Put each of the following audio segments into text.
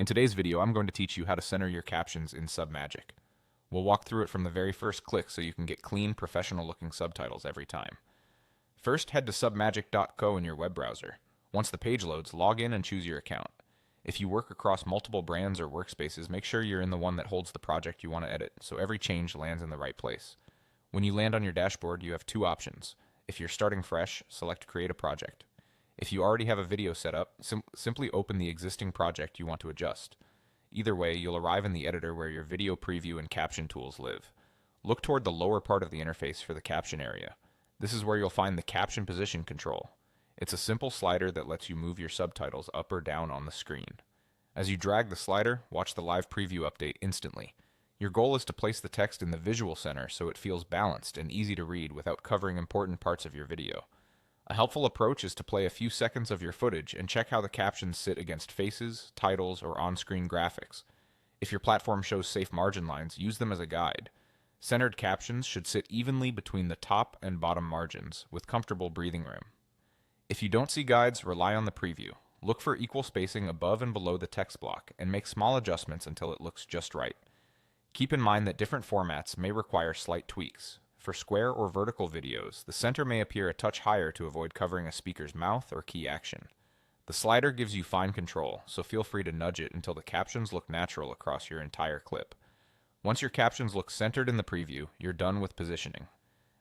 In today's video, I'm going to teach you how to center your captions in Submagic. We'll walk through it from the very first click so you can get clean, professional-looking subtitles every time. First, head to submagic.co in your web browser. Once the page loads, log in and choose your account. If you work across multiple brands or workspaces, make sure you're in the one that holds the project you want to edit, so every change lands in the right place. When you land on your dashboard, you have two options. If you're starting fresh, select Create a Project. If you already have a video set up, simply open the existing project you want to adjust. Either way, you'll arrive in the editor where your video preview and caption tools live. Look toward the lower part of the interface for the caption area. This is where you'll find the caption position control. It's a simple slider that lets you move your subtitles up or down on the screen. As you drag the slider, watch the live preview update instantly. Your goal is to place the text in the visual center so it feels balanced and easy to read without covering important parts of your video. A helpful approach is to play a few seconds of your footage and check how the captions sit against faces, titles, or on-screen graphics. If your platform shows safe margin lines, use them as a guide. Centered captions should sit evenly between the top and bottom margins, with comfortable breathing room. If you don't see guides, rely on the preview. Look for equal spacing above and below the text block, and make small adjustments until it looks just right. Keep in mind that different formats may require slight tweaks. For square or vertical videos, the center may appear a touch higher to avoid covering a speaker's mouth or key action. The slider gives you fine control, so feel free to nudge it until the captions look natural across your entire clip. Once your captions look centered in the preview, you're done with positioning.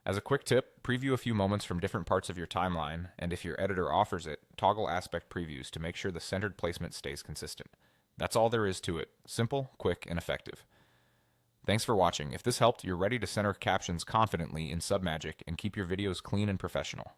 As a quick tip, preview a few moments from different parts of your timeline, and if your editor offers it, toggle aspect previews to make sure the centered placement stays consistent. That's all there is to it. Simple, quick, and effective. Thanks for watching. If this helped, you're ready to center captions confidently in Submagic and keep your videos clean and professional.